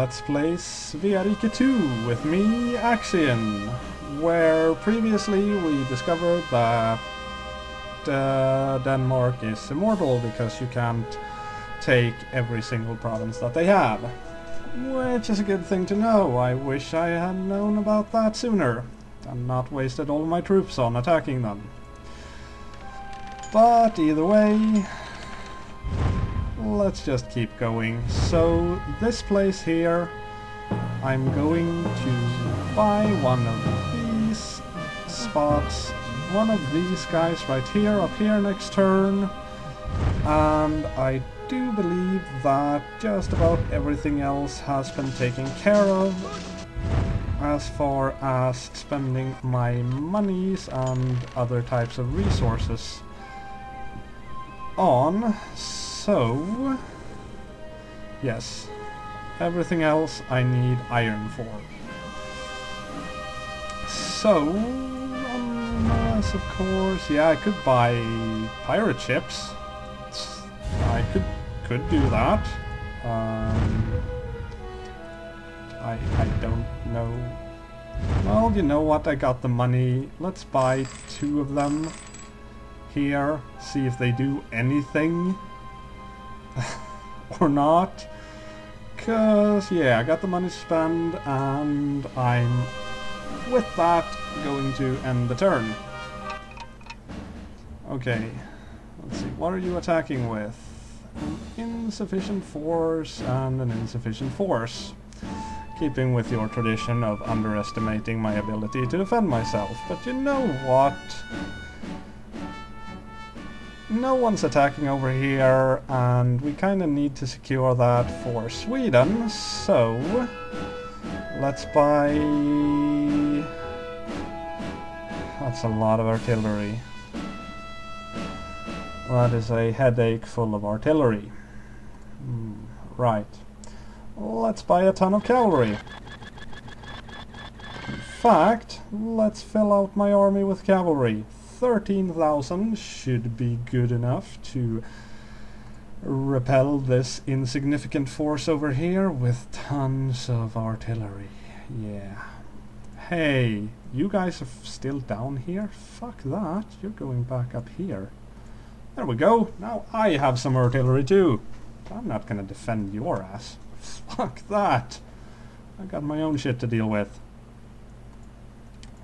Let's play Svea Rike 2 with me, Acciyn, where previously we discovered that Denmark is immortal because you can't take every single province that they have. Which is a good thing to know. I wish I had known about that sooner and not wasted all my troops on attacking them. But either way, let's just keep going. So this place here, I'm going to buy one of these spots, one of these guys right here, up here next turn, and I do believe that just about everything else has been taken care of as far as spending my monies and other types of resources on. So, yes, everything else I need iron for. So, unless of course, yeah, I could buy pirate ships. I could do that. I don't know. Well, you know what? I got the money. Let's buy 2 of them here. See if they do anything. Or not. Cause yeah, I got the money to spend and I'm with that going to end the turn. Okay, let's see, what are you attacking with? An insufficient force and an insufficient force. Keeping with your tradition of underestimating my ability to defend myself. But you know what? No one's attacking over here, and we kind of need to secure that for Sweden, so let's buy... That's a lot of artillery. That is a headache full of artillery. Right. Let's buy a ton of cavalry. In fact, let's fill out my army with cavalry. 13,000 should be good enough to repel this insignificant force over here with tons of artillery. Yeah. Hey, you guys are still down here? Fuck that. You're going back up here. There we go. Now I have some artillery too. I'm not gonna defend your ass. Fuck that. I got my own shit to deal with.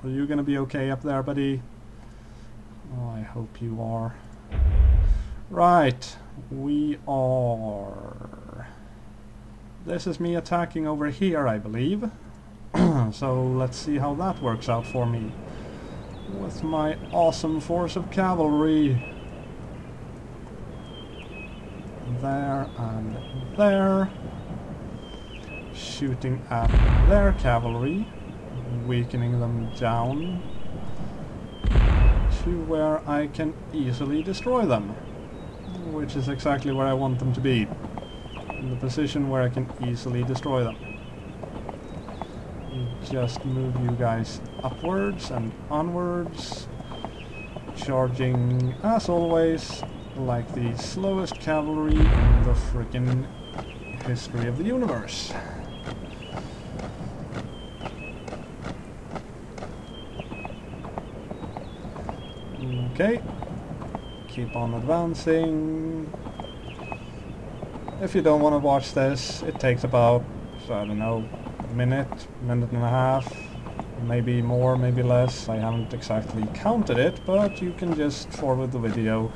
Are you gonna be okay up there, buddy? Oh, I hope you are. Right, we are... This is me attacking over here, I believe. So let's see how that works out for me. With my awesome force of cavalry. There and there. Shooting at their cavalry. Weakening them down to where I can easily destroy them, which is exactly where I want them to be, in the position where I can easily destroy them. Just move you guys upwards and onwards, charging as always like the slowest cavalry in the frickin' history of the universe. Okay, keep on advancing. If you don't want to watch this, it takes about, I don't know, a minute and a half, maybe more, maybe less. I haven't exactly counted it, but you can just forward the video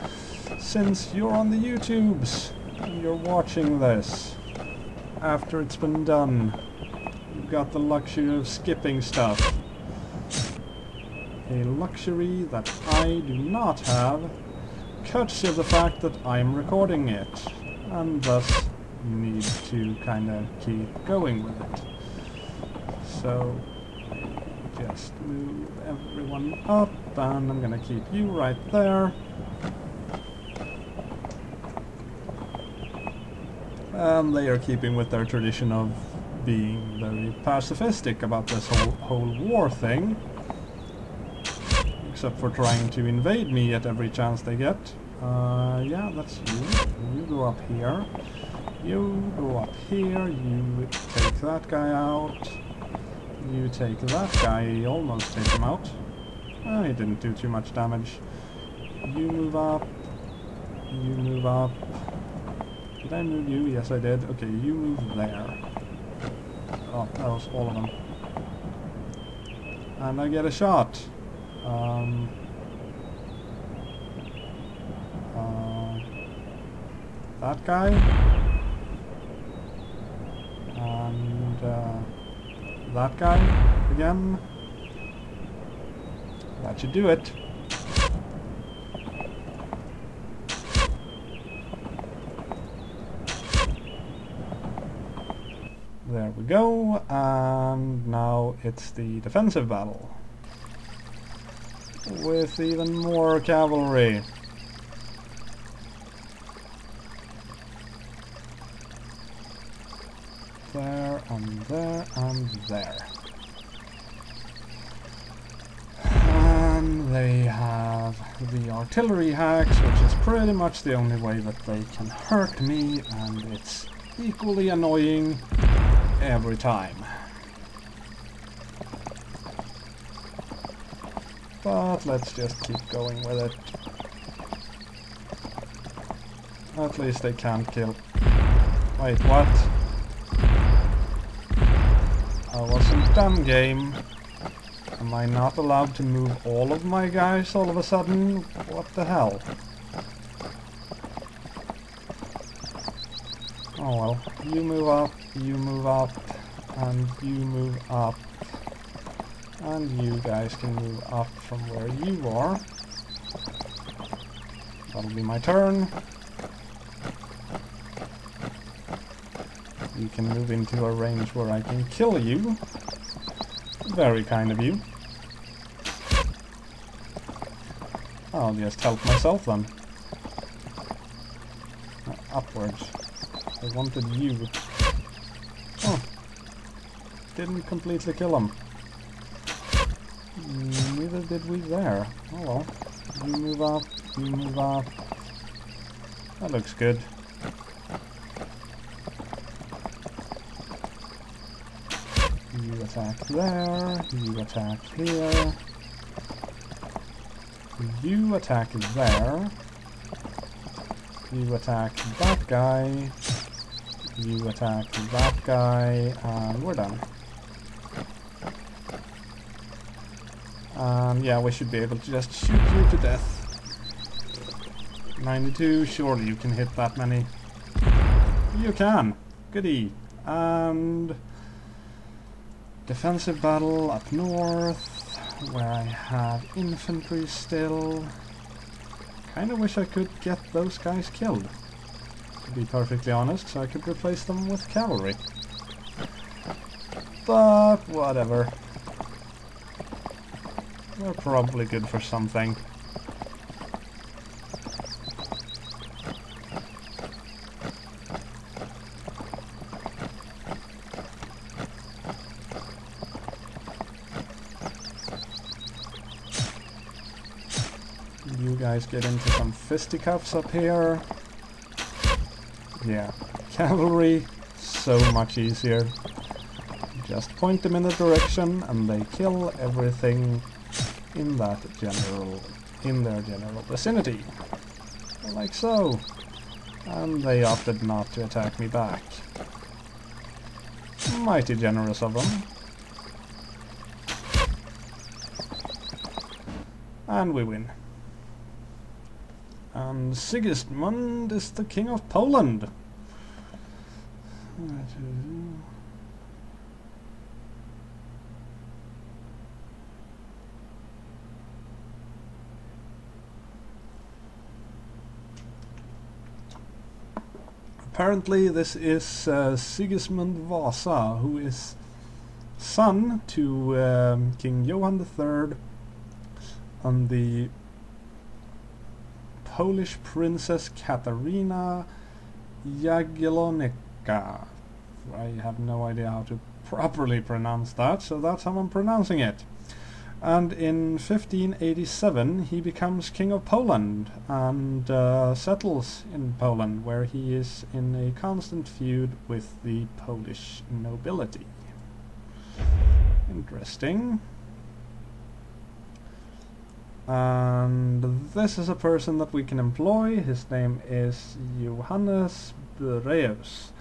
since you're on the YouTubes and you're watching this after it's been done. You've got the luxury of skipping stuff. A luxury that I do not have, courtesy of the fact that I'm recording it, and thus need to kind of keep going with it. So, just move everyone up, and I'm gonna keep you right there. And they are keeping with their tradition of being very pacifistic about this whole war thing. Except for trying to invade me at every chance they get. Yeah, that's you. You go up here. You go up here, you take that guy out. You take that guy, almost take him out. Oh, he didn't do too much damage. You move up. You move up. Did I move you? Yes, I did. Okay, you move there. Oh, that was all of them. And I get a shot. That guy. And that guy again. That should do it. There we go, and now it's the defensive battle. With even more cavalry. There, and there, and there. And they have the artillery hacks, which is pretty much the only way that they can hurt me, and it's equally annoying every time. But let's just keep going with it. At least they can't kill... Wait, what? I wasn't done, game. Am I not allowed to move all of my guys all of a sudden? What the hell? Oh well, you move up, and you move up. And you guys can move up from where you are. That'll be my turn. You can move into a range where I can kill you. Very kind of you. I'll just help myself then. Upwards. I wanted you. Oh. Didn't completely kill him. Neither did we there. Oh well. You move up, you move up. That looks good. You attack there, you attack here. You attack there. You attack that guy. You attack that guy, and we're done. Yeah, we should be able to just shoot you to death. 92, surely you can hit that many. You can! Goody! And... defensive battle up north, where I have infantry still. Kinda wish I could get those guys killed, to be perfectly honest, so I could replace them with cavalry. But whatever. They're probably good for something. You guys get into some fisticuffs up here. Yeah, cavalry, so much easier. Just point them in the direction and they kill everything in their general vicinity. Like so. And they opted not to attack me back. Mighty generous of them. And we win. And Sigismund is the King of Poland. Apparently this is Sigismund Vasa, who is son to King Johann III and the Polish Princess Katarina Jagiellonica. I have no idea how to properly pronounce that, so that's how I'm pronouncing it. And in 1587 he becomes King of Poland and settles in Poland, where he is in a constant feud with the Polish nobility. Interesting. And this is a person that we can employ. His name is Johannes Bureus,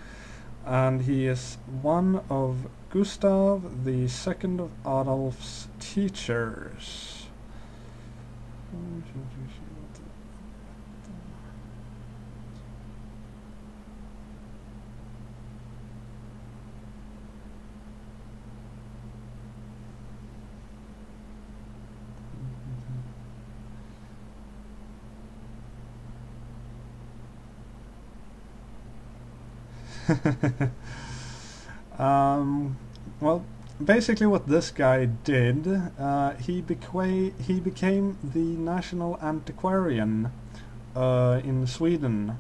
and he is one of Gustav the Second of Adolf's teachers. Well, basically what this guy did, he became the national antiquarian in Sweden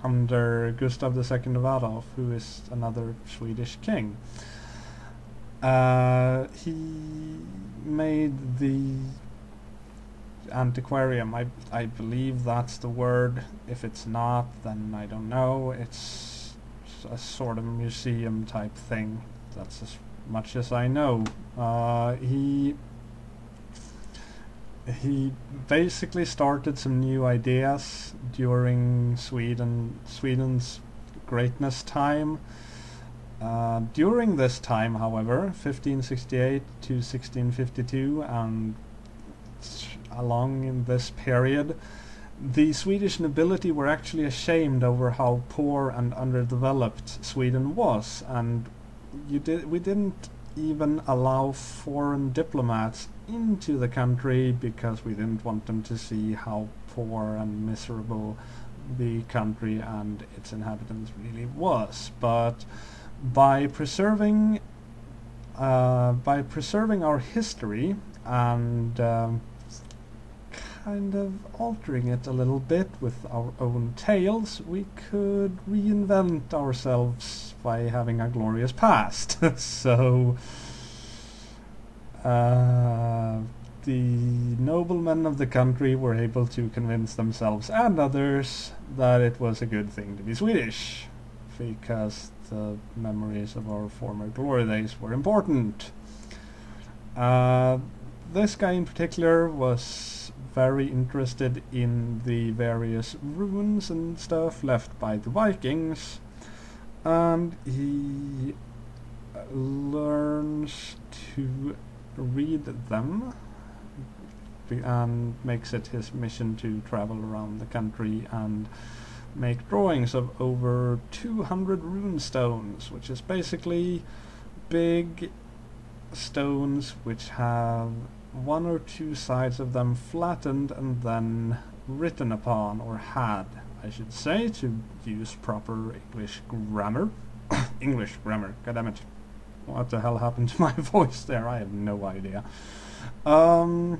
under Gustav II of Adolf, who is another Swedish king. He made the antiquarium, I believe that's the word. If it's not, then I don't know. It's a sort of museum type thing. That's as much as I know. He basically started some new ideas during Sweden's greatness time. During this time, however, 1568 to 1652, and along in this period, the Swedish nobility were actually ashamed over how poor and underdeveloped Sweden was, and we didn't even allow foreign diplomats into the country because we didn't want them to see how poor and miserable the country and its inhabitants really was. But by preserving our history and kind of altering it a little bit with our own tales, we could reinvent ourselves by having a glorious past. So the noblemen of the country were able to convince themselves and others that it was a good thing to be Swedish, because the memories of our former glory days were important. This guy in particular was very interested in the various ruins and stuff left by the Vikings, and he learns to read them and makes it his mission to travel around the country and make drawings of over 200 rune stones, which is basically big stones which have one or two sides of them flattened and then written upon, or had, I should say, to use proper English grammar. English grammar, goddammit. What the hell happened to my voice there? I have no idea. Either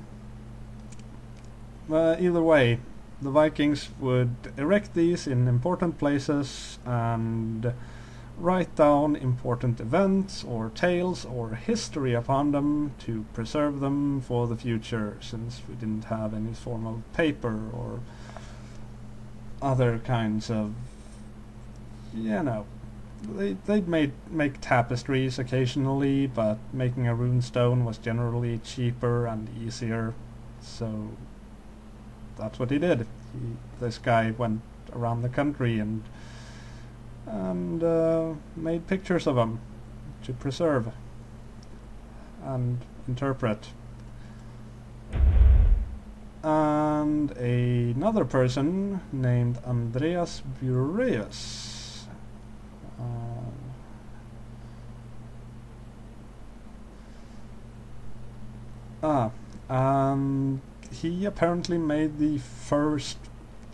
way, the Vikings would erect these in important places and write down important events or tales or history upon them to preserve them for the future, since we didn't have any form of paper or other kinds of, you know, they'd make tapestries occasionally, but making a rune stone was generally cheaper and easier, so that's what he did. This guy went around the country and made pictures of them to preserve and interpret. And another person named Andreas Bureus. And he apparently made the first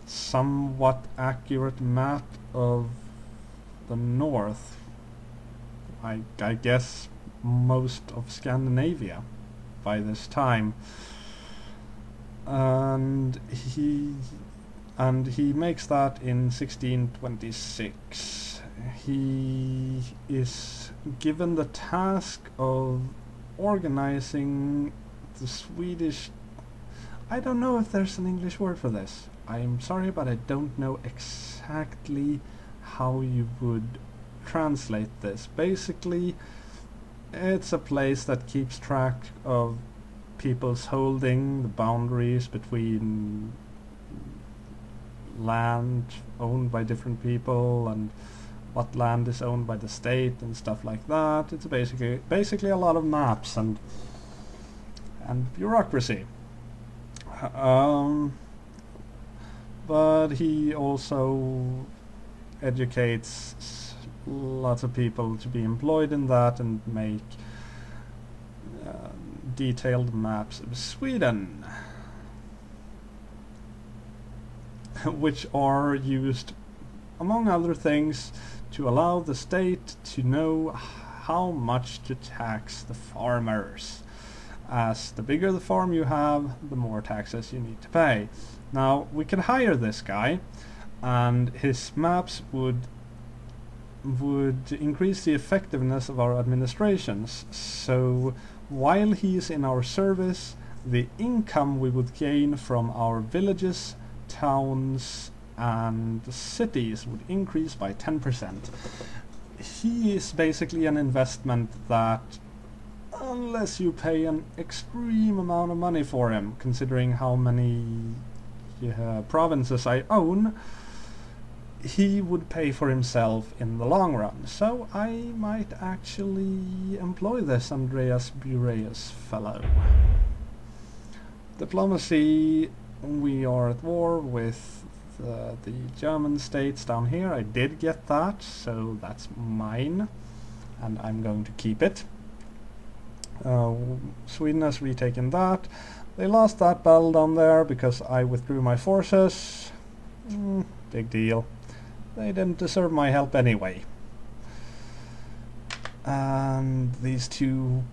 somewhat accurate map of the north, I guess most of Scandinavia by this time, and he makes that in 1626. He is given the task of organizing the Swedish... I don't know if there's an English word for this. I'm sorry, but I don't know exactly how you would translate this. Basically, it's a place that keeps track of people's holding, the boundaries between land owned by different people and what land is owned by the state and stuff like that. It's basically a lot of maps and bureaucracy. But he also educates lots of people to be employed in that and make detailed maps of Sweden, which are used, among other things, to allow the state to know how much to tax the farmers. As the bigger the farm you have, the more taxes you need to pay. Now, we can hire this guy, and his maps would increase the effectiveness of our administrations. So while he is in our service, the income we would gain from our villages, towns and cities would increase by 10%. He is basically an investment that, unless you pay an extreme amount of money for him, considering how many provinces I own, he would pay for himself in the long run. So I might actually employ this Andreas Bureus fellow. Diplomacy, we are at war with the German states down here. I did get that, so that's mine, and I'm going to keep it. Sweden has retaken that. They lost that battle down there because I withdrew my forces. Big deal. They didn't deserve my help anyway. And these two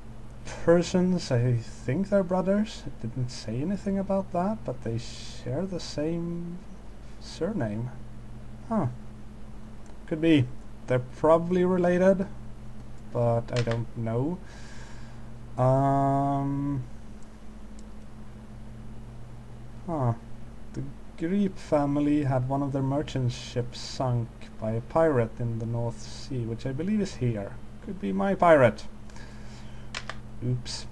persons, I think they're brothers. It didn't say anything about that, but they share the same surname. Huh. Could be. They're probably related, but I don't know. The Grip family had one of their merchant ships sunk by a pirate in the North Sea, which I believe is here. Could be my pirate. Oops.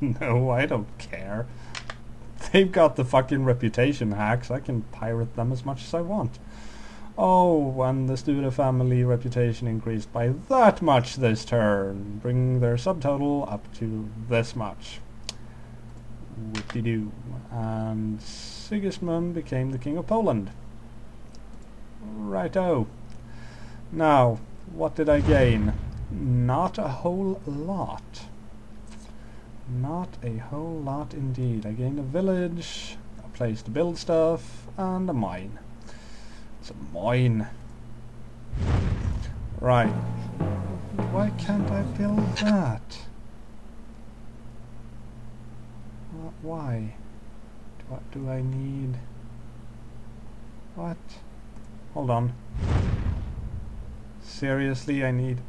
No, I don't care. They've got the fucking reputation hacks. I can pirate them as much as I want. Oh, and the Sture family reputation increased by that much this turn, bringing their subtotal up to this much. Whoop-de-doo. And Sigismund became the King of Poland. Righto. Now, what did I gain? Not a whole lot. Not a whole lot indeed. I gained a village, a place to build stuff, and a mine. It's a mine. Right. Why can't I build that? Why? What do I need? What? Hold on. Seriously, I need...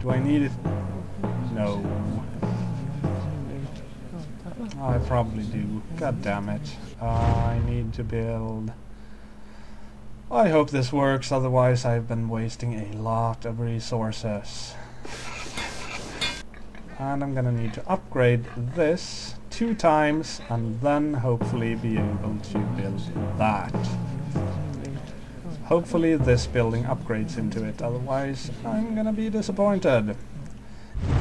Do I need it? No. I probably do. God damn it. I need to build... I hope this works, otherwise I've been wasting a lot of resources. And I'm gonna need to upgrade this 2 times and then hopefully be able to build that. Hopefully this building upgrades into it, otherwise I'm gonna be disappointed.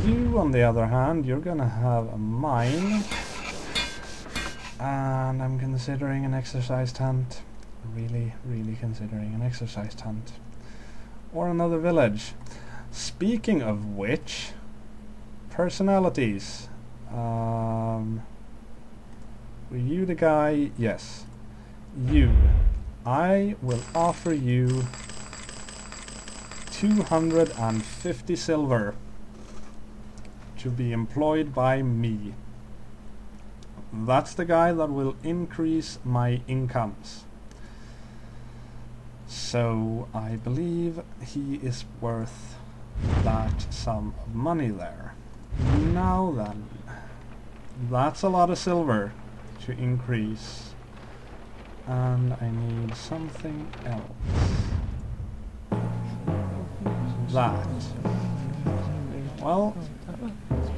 You, on the other hand, you're gonna have a mine, and I'm considering an exercise tent. Really considering an exercise tent. Or another village. Speaking of which, personalities. Were you the guy? Yes. You. I will offer you 250 silver to be employed by me. That's the guy that will increase my incomes. So I believe he is worth that sum of money there. Now then, That's a lot of silver to increase. And I need something else. That. Well,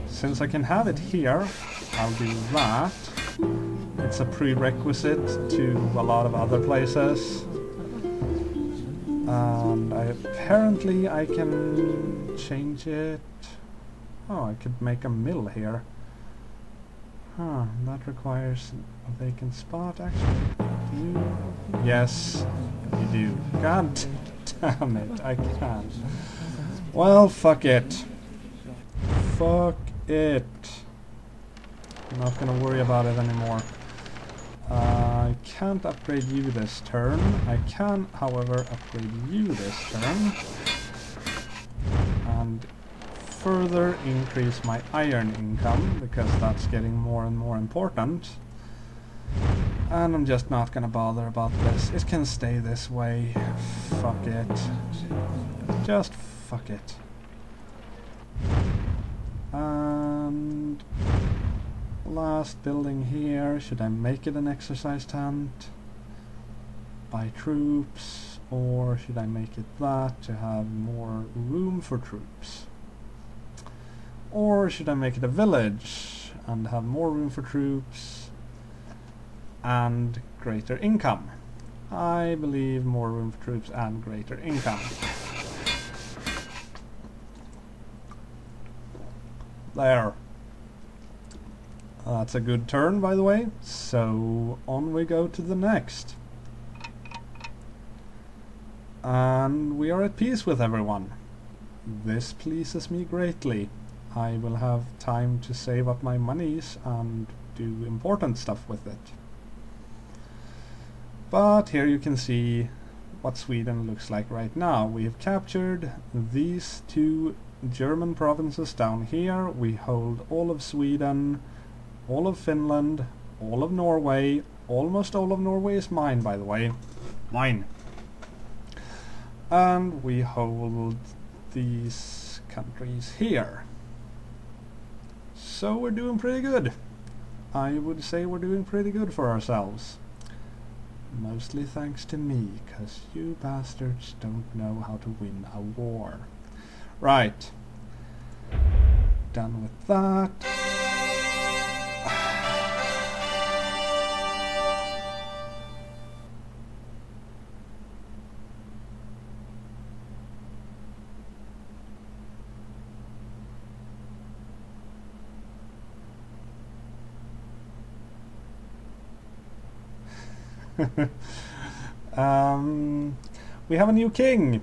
since I can have it here, I'll do that. It's a prerequisite to a lot of other places. And apparently I can change it. Oh, I could make a mill here. Huh, that requires a vacant spot, actually. Do you? Yes, you do. God damn it, I can't. Well, fuck it. Fuck it. I'm not gonna worry about it anymore. I can't upgrade you this turn. I can, however, upgrade you this turn. And further increase my iron income, because that's getting more and more important. And I'm just not gonna bother about this. It can stay this way. Fuck it. Just fuck it. And last building here. Should I make it an exercise tent? Buy troops? Or should I make it that to have more room for troops? Or should I make it a village and have more room for troops and greater income? I believe more room for troops and greater income. There. That's a good turn, by the way. So on we go to the next. And we are at peace with everyone. This pleases me greatly. I will have time to save up my monies and do important stuff with it. But here you can see what Sweden looks like right now. We have captured these two German provinces down here. We hold all of Sweden, all of Finland, all of Norway. Almost all of Norway is mine, by the way. Mine. And we hold these countries here. So we're doing pretty good. I would say we're doing pretty good for ourselves. Mostly thanks to me, because you bastards don't know how to win a war. Right. Done with that. We have a new king,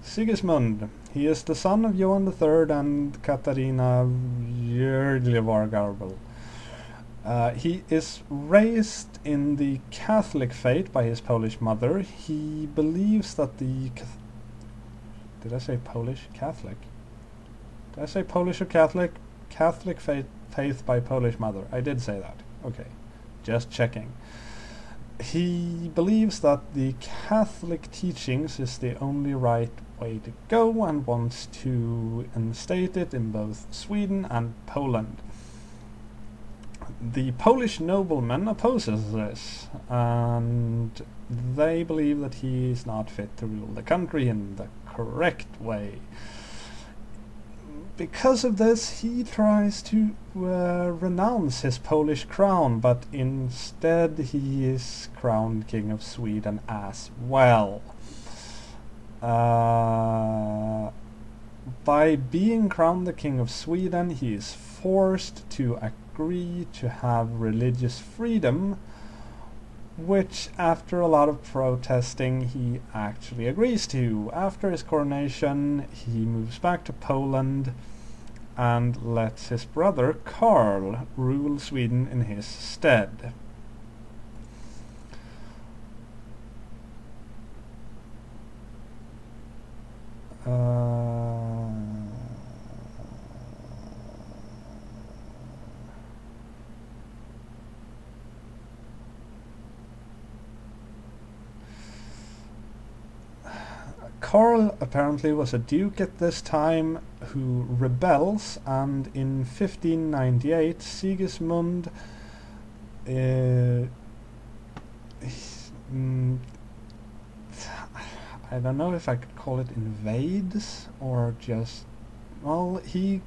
Sigismund. He is the son of Johan III and Katarina Jörglevargarbel. He is raised in the Catholic faith by his Polish mother. He believes that the... Did I say Polish? Catholic? Did I say Polish or Catholic? Catholic faith by Polish mother. I did say that. Okay. Just checking. He believes that the Catholic teachings is the only right way to go and wants to instate it in both Sweden and Poland. The Polish nobleman opposes this, and they believe that he is not fit to rule the country in the correct way. Because of this, he tries to renounce his Polish crown, but instead he is crowned King of Sweden as well. By being crowned the King of Sweden, he is forced to agree to have religious freedom, which after a lot of protesting he actually agrees to. After his coronation, he moves back to Poland and lets his brother Karl rule Sweden in his stead. Karl apparently was a duke at this time who rebels, and in 1598 Sigismund I don't know if I could call it invades or just, well, he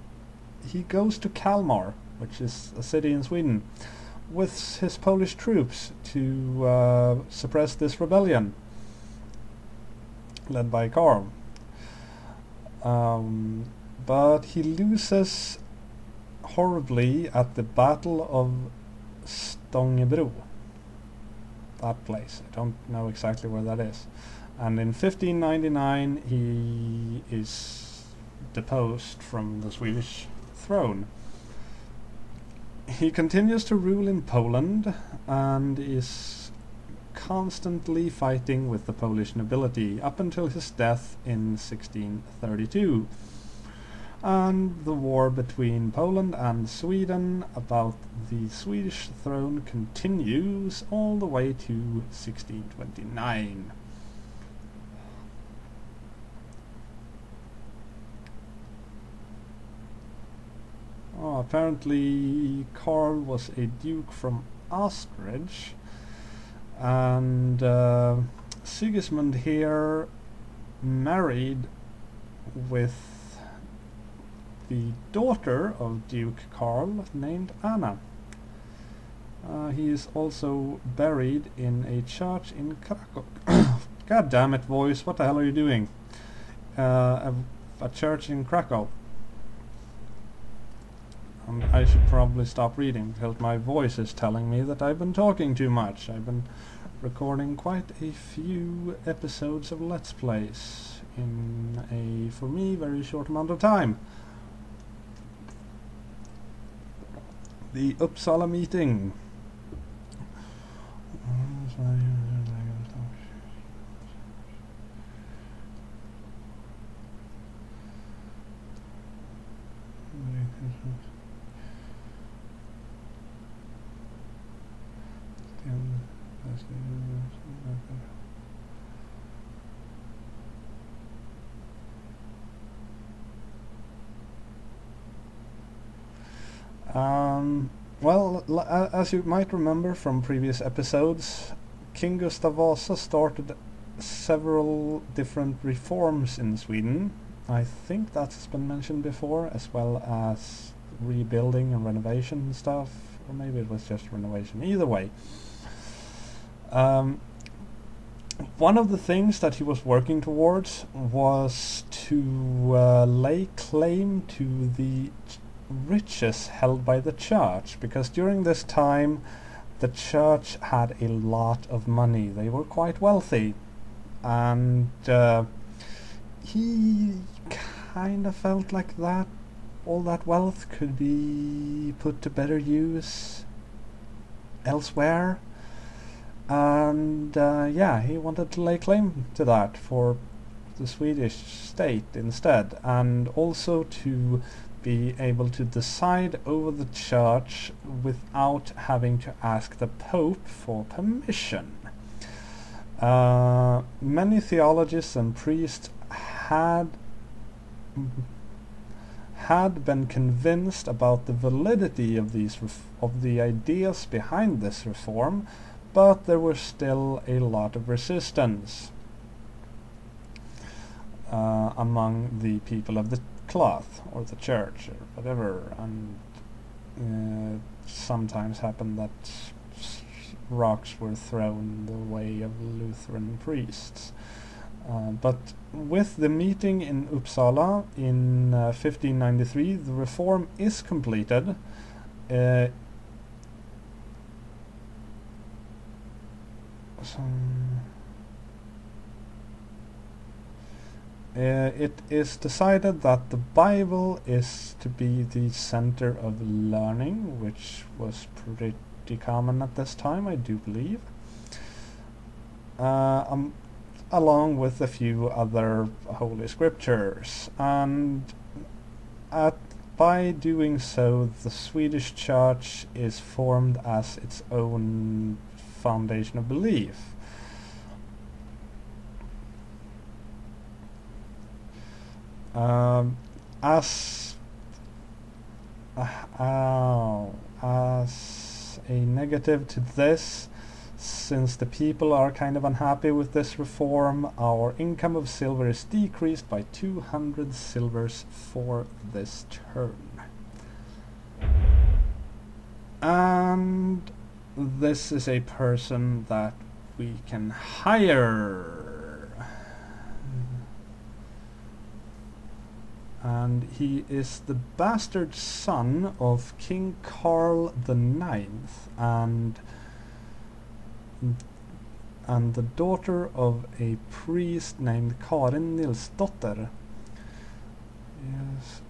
goes to Kalmar, which is a city in Sweden, with his Polish troops to suppress this rebellion led by Karl. But he loses horribly at the Battle of Stångebro. That place. I don't know exactly where that is. And in 1599 he is deposed from the Swedish throne. He continues to rule in Poland and is constantly fighting with the Polish nobility up until his death in 1632. And the war between Poland and Sweden about the Swedish throne continues all the way to 1629. Apparently Karl was a duke from Ostrich, and Sigismund here married with the daughter of Duke Karl named Anna. He is also buried in a church in Krakow. God damn it, voice, what the hell are you doing? A church in Krakow. I should probably stop reading because my voice is telling me that I've been talking too much. I've been recording quite a few episodes of Let's Plays in a, for me, very short amount of time. The Uppsala meeting. Well, as you might remember from previous episodes, King Gustav Vasa started several different reforms in Sweden. I think that's been mentioned before, as well as rebuilding and renovation and stuff, or maybe it was just renovation. Either way, one of the things that he was working towards was to lay claim to the riches held by the church, because during this time the church had a lot of money. They were quite wealthy, and he kind of felt like that all that wealth could be put to better use elsewhere, and yeah, he wanted to lay claim to that for the Swedish state instead, and also to be able to decide over the church without having to ask the Pope for permission. Many theologians and priests had been convinced about the validity of these of the ideas behind this reform, but there was still a lot of resistance among the people of the cloth or the church or whatever, and sometimes happened that rocks were thrown the way of Lutheran priests. But with the meeting in Uppsala in 1593, the reform is completed. It is decided that the Bible is to be the center of learning, which was pretty common at this time, I do believe, along with a few other holy scriptures. And by doing so, the Swedish Church is formed as its own foundation of belief. As as a negative to this, since the people are kind of unhappy with this reform, our income of silver is decreased by 200 silvers for this turn. And this is a person that we can hire. And he is the bastard son of King Carl the Ninth and the daughter of a priest named Karin Nilsdotter. Yes,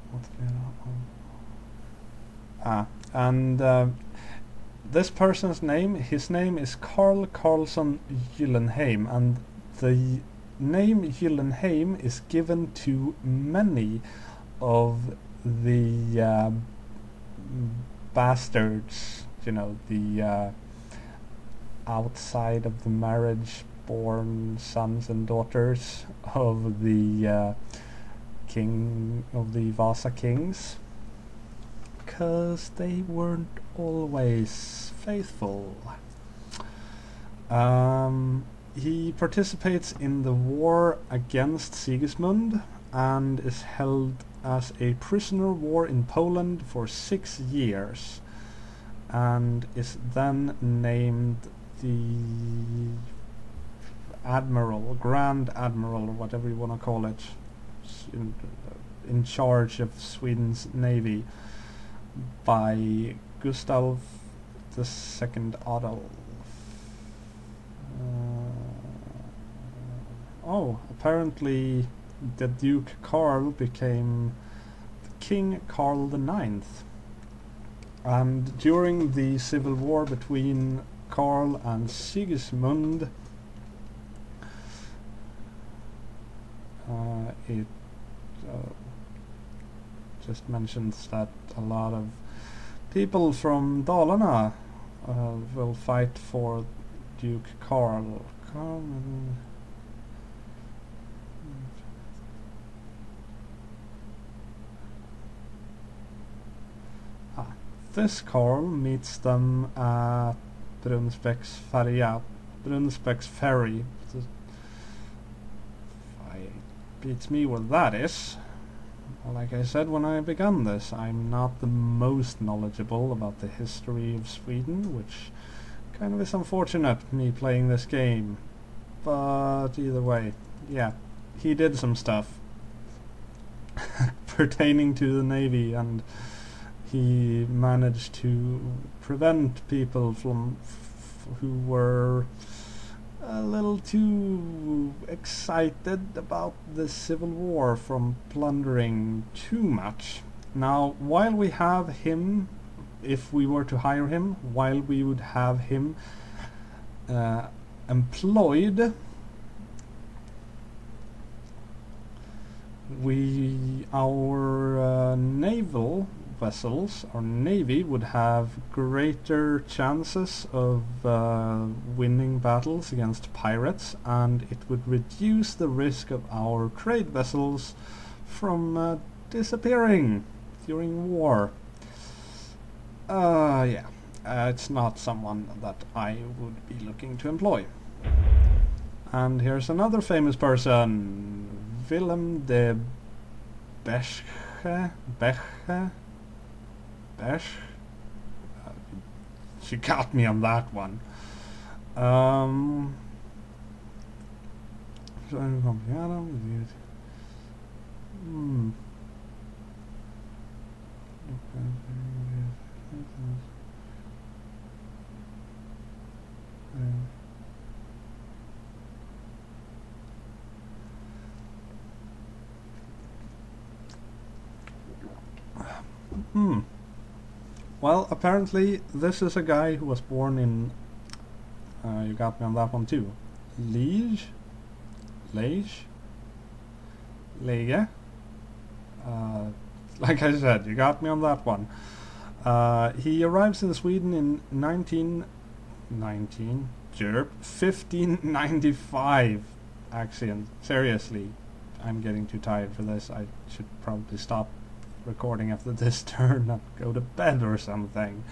this person's name, his name is Carl Carlson Gyllenheim, and the name Gyllenheim is given to many of the bastards, you know, the outside of the marriage born sons and daughters of the king of the Vasa kings, because they weren't always faithful. He participates in the war against Sigismund and is held as a prisoner of war in Poland for 6 years, and is then named the Admiral, Grand Admiral, or whatever you want to call it, in charge of Sweden's navy by Gustav II Adolf. Apparently the Duke Karl became King Karl the Ninth, and during the civil war between Karl and Sigismund, it just mentions that a lot of people from Dalarna will fight for Duke Karl. This Karl meets them at Brunnsbäcks ferry. Beats me where that is. Like I said when I began this, I'm not the most knowledgeable about the history of Sweden, which kind of is unfortunate, me playing this game. But either way, yeah, he did some stuff pertaining to the Navy, and he managed to prevent people from who were a little too excited about the Civil War from plundering too much. Now, while we have him, if we were to hire him, while we would have him employed, our naval vessels, our navy, would have greater chances of winning battles against pirates, and it would reduce the risk of our trade vessels from disappearing during war. It's not someone that I would be looking to employ. And here's another famous person, Willem de Beche. She got me on that one. Well, apparently this is a guy who was born in, you got me on that one too, Lege, like I said, you got me on that one. He arrives in Sweden in 1595, Acciyn, seriously. I'm getting too tired for this. I should probably stop recording after this turn and go to bed or something.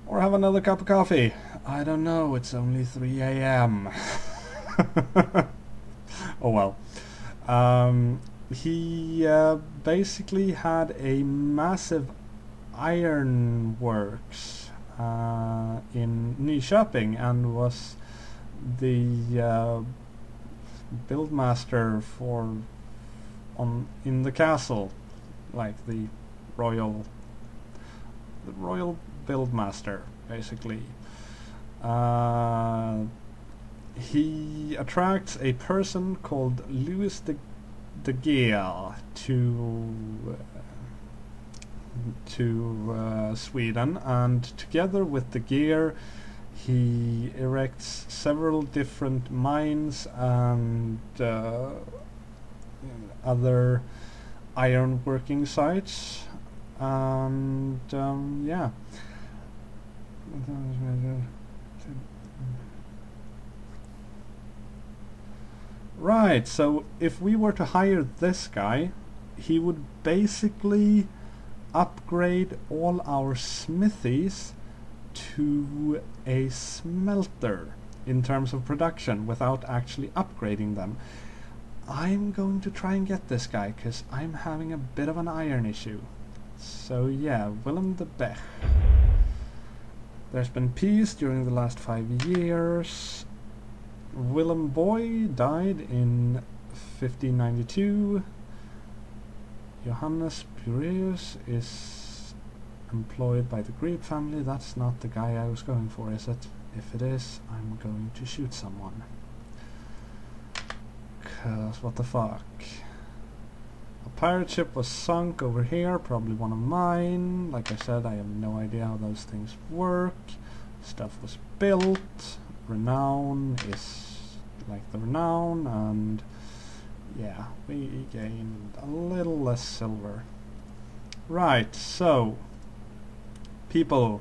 Or have another cup of coffee. I don't know, it's only 3 a.m. Oh well. He basically had a massive ironworks in Nyköping and was the buildmaster in the castle, like the royal buildmaster, basically. He attracts a person called Louis de Geer to Sweden, and together with de Geer he erects several different mines and other iron working sites, and yeah. Right, so if we were to hire this guy, he would basically upgrade all our smithies to a smelter in terms of production without actually upgrading them. I'm going to try and get this guy because I'm having a bit of an iron issue. So yeah, Willem de Bech. There's been peace during the last 5 years. Willem Boy died in 1592. Johannes Pureus is employed by the Grebe family. That's not the guy I was going for, is it? If it is, I'm going to shoot someone. 'Cause what the fuck? A pirate ship was sunk over here, probably one of mine. Like I said, I have no idea how those things work. Stuff was built. Renown is like the renown, and yeah, we gained a little less silver. Right, so people.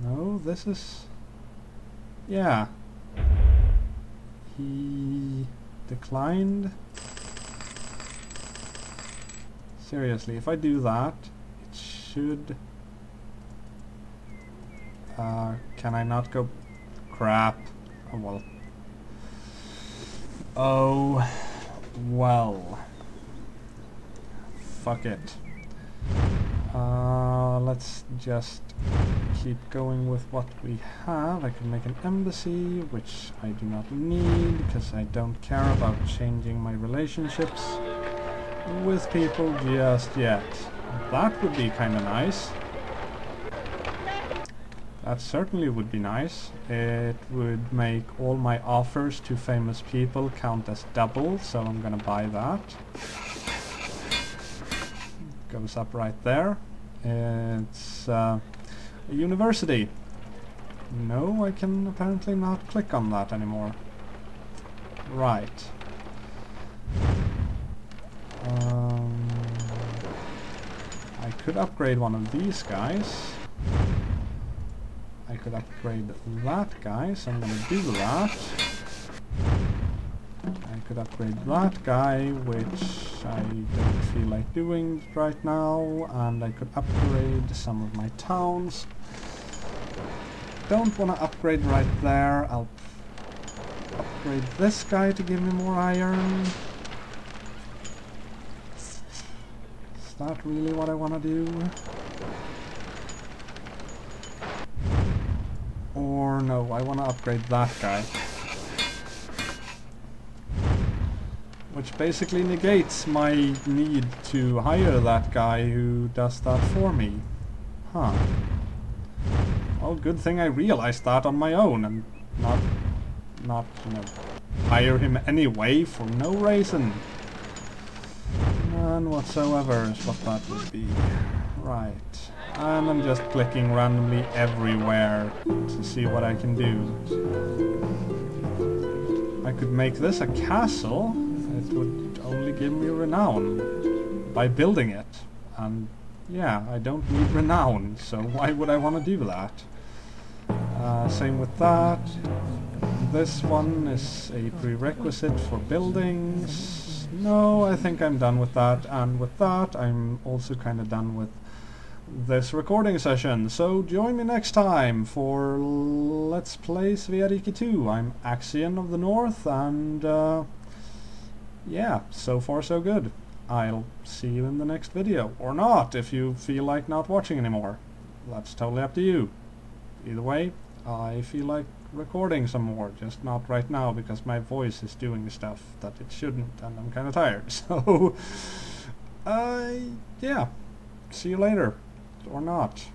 No, this is, yeah. He declined. Seriously, if I do that, it should... can I not go... Crap. Oh well. Oh well. Fuck it. Let's just keep going with what we have. I can make an embassy, which I do not need because I don't care about changing my relationships with people just yet. That would be kinda nice. That certainly would be nice. It would make all my offers to famous people count as double, so I'm gonna buy that. Goes up right there. It's a university. No, I can apparently not click on that anymore. Right. I could upgrade one of these guys. I could upgrade that guy, so I'm gonna do that. I could upgrade that guy, which I don't feel like doing right now, and I could upgrade some of my towns. Don't want to upgrade right there. I'll upgrade this guy to give me more iron. Is that really what I want to do? Or no, I want to upgrade that guy. Which basically negates my need to hire that guy who does that for me. Huh. Well, good thing I realized that on my own and not you know, hire him anyway for no reason. None whatsoever is what that would be. Right. And I'm just clicking randomly everywhere to see what I can do. I could make this a castle. It would only give me renown by building it. And yeah, I don't need renown, so why would I want to do that? Same with that. this one is a prerequisite for buildings. No, I think I'm done with that, and with that I'm also kind of done with this recording session. So join me next time for Let's Play Svea Rike 2. I'm Acciyn of the North, and yeah, so far so good. I'll see you in the next video. Or not, if you feel like not watching anymore. That's totally up to you. Either way, I feel like recording some more, just not right now because my voice is doing stuff that it shouldn't and I'm kind of tired. So, yeah, see you later. Or not.